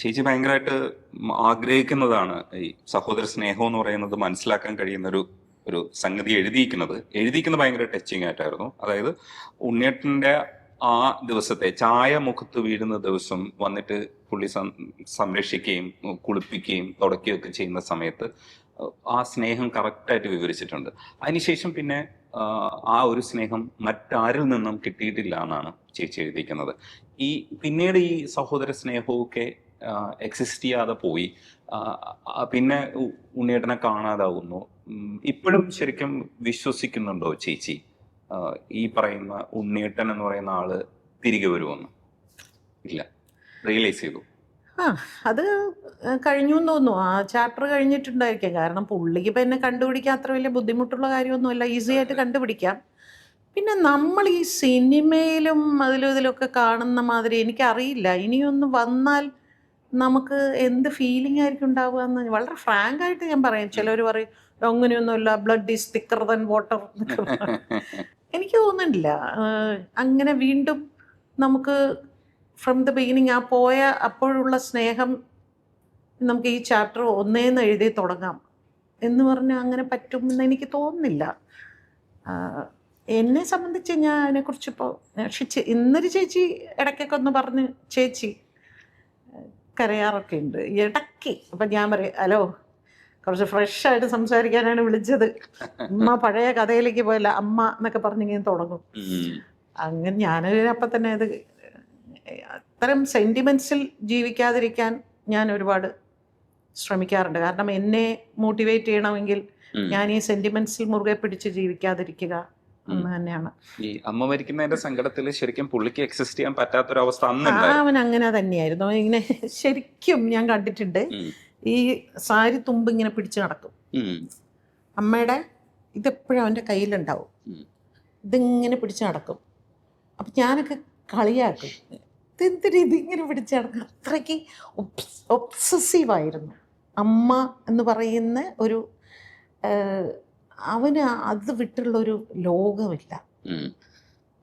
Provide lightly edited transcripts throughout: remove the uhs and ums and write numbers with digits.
ചേച്ചി ഭയങ്കരമായിട്ട് ആഗ്രഹിക്കുന്നതാണ് ഈ സഹോദര സ്നേഹം എന്ന് പറയുന്നത് മനസ്സിലാക്കാൻ കഴിയുന്ന ഒരു സംഗതി എഴുതിയിരിക്കുന്നത് ഭയങ്കര ടച്ചിങ് ആയിട്ടായിരുന്നു. അതായത് ഉണ്ണിയേട്ടന്റെ ആ ദിവസത്തെ ചായ മുഖത്ത് വീഴുന്ന ദിവസം വന്നിട്ട് പുള്ളി സംരക്ഷിക്കുകയും കുളിപ്പിക്കുകയും തുടക്കുകയൊക്കെ ചെയ്യുന്ന സമയത്ത് ആ സ്നേഹം കറക്റ്റായിട്ട് വിവരിച്ചിട്ടുണ്ട്. അതിനുശേഷം പിന്നെ ആ ഒരു സ്നേഹം മറ്റാരിൽ നിന്നും കിട്ടിയിട്ടില്ല എന്നാണ് ചേച്ചി എഴുതിയിരിക്കുന്നത്. പിന്നീട് ഈ സഹോദര സ്നേഹമൊക്കെ എക്സിസ്റ്റ് ചെയ്യാതെ പോയി. പിന്നെ ഉണ്ണിയേട്ടനെ കാണാതാവുന്നു. ഇപ്പോഴും ശരിക്കും വിശ്വസിക്കുന്നുണ്ടോ ചേച്ചി ഈ പറയുന്ന ഉണ്ണിയേട്ടൻ എന്ന് പറയുന്ന ആള് തിരികെ വരുമെന്ന്? ഇല്ല, റിയലൈസ് ചെയ്തു. അത് കഴിഞ്ഞു എന്ന് തോന്നുന്നു. ആ ചാപ്റ്റർ കഴിഞ്ഞിട്ടുണ്ടായിരിക്കാം. കാരണം പുള്ളിക്ക് ഇപ്പം എന്നെ കണ്ടുപിടിക്കാൻ അത്ര വലിയ ബുദ്ധിമുട്ടുള്ള കാര്യമൊന്നുമല്ല, ഈസി ആയിട്ട് കണ്ടുപിടിക്കാം. പിന്നെ നമ്മൾ ഈ സിനിമയിലും അതിലും ഇതിലൊക്കെ കാണുന്ന മാതിരി എനിക്കറിയില്ല, ഇനിയൊന്ന് വന്നാൽ നമുക്ക് എന്ത് ഫീലിംഗ് ആയിരിക്കും ഉണ്ടാവുക എന്ന് വളരെ ഫ്രാങ്ക് ആയിട്ട് ഞാൻ പറയാം. ചിലർ പറയും അങ്ങനെയൊന്നുമില്ല, blood is thicker than water എന്നൊക്കെ. എനിക്ക് തോന്നുന്നില്ല അങ്ങനെ വീണ്ടും നമുക്ക് ഫ്രം ദ ബിഗിനിങ് ആ പോയ അപ്പോഴുള്ള സ്നേഹം നമുക്ക് ഈ ചാപ്റ്റർ ഒന്നേന്ന് എഴുതി തുടങ്ങാം എന്ന് പറഞ്ഞാൽ അങ്ങനെ പറ്റുമെന്ന് എനിക്ക് തോന്നുന്നില്ല. എന്നെ സംബന്ധിച്ച് ഞാൻ അതിനെക്കുറിച്ച് ഇപ്പോൾ ഇന്നൊരു ചേച്ചി ഇടയ്ക്കൊക്കെ ഒന്ന് പറഞ്ഞ് ചേച്ചി കരയാറൊക്കെ ഉണ്ട് ഇടയ്ക്ക്. അപ്പം ഞാൻ പറയും, ഹലോ, കുറച്ച് ഫ്രഷായിട്ട് സംസാരിക്കാനാണ് വിളിച്ചത്, അമ്മ പഴയ കഥയിലേക്ക് പോയല്ല അമ്മ എന്നൊക്കെ പറഞ്ഞിങ്ങനെ തുടങ്ങും. അങ്ങനെ അപ്പം തന്നെ അത് അത്തരം സെൻറ്റിമെൻറ്റ്സിൽ ജീവിക്കാതിരിക്കാൻ ഞാൻ ഒരുപാട് ശ്രമിക്കാറുണ്ട്. കാരണം എന്നെ മോട്ടിവേറ്റ് ചെയ്യണമെങ്കിൽ ഞാൻ ഈ സെൻറ്റിമെൻറ്റ്സിൽ മുറുകെ പിടിച്ച് ജീവിക്കാതിരിക്കുക എന്ന് തന്നെയാണ്. ഈ അമ്മ മരിക്കുന്നതിന്റെ സങ്കടത്തിൽ ശരിക്കും പുള്ളിക്ക് എക്സിസ്റ്റ് ചെയ്യാൻ പറ്റാത്തൊരവസ്ഥ അവൻ അങ്ങനെ തന്നെയായിരുന്നു. ഇങ്ങനെ ശരിക്കും ഞാൻ കണ്ടിട്ടുണ്ട്, ഈ സാരി തുമ്പ് ഇങ്ങനെ പിടിച്ച് നടക്കും. അമ്മയുടെ ഇതെപ്പോഴും അവൻ്റെ കയ്യിലുണ്ടാവും, ഇതിങ്ങനെ പിടിച്ച് നടക്കും. അപ്പം ഞാനൊക്കെ കളിയാക്കും, ഇതെന്തിനും ഇതിങ്ങനെ പിടിച്ച് നടക്കും. അത്രയ്ക്ക് ഒബ്സസീവായിരുന്നു അമ്മ എന്ന് പറയുന്ന ഒരു അവന് അത് വിട്ടുള്ളൊരു ലോകമില്ല.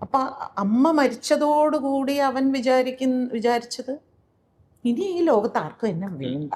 അപ്പം അമ്മ മരിച്ചതോടുകൂടി അവൻ വിചാരിച്ചത് ഇനി ഈ ലോകത്ത് ആർക്കും എന്നെ വേണ്ട.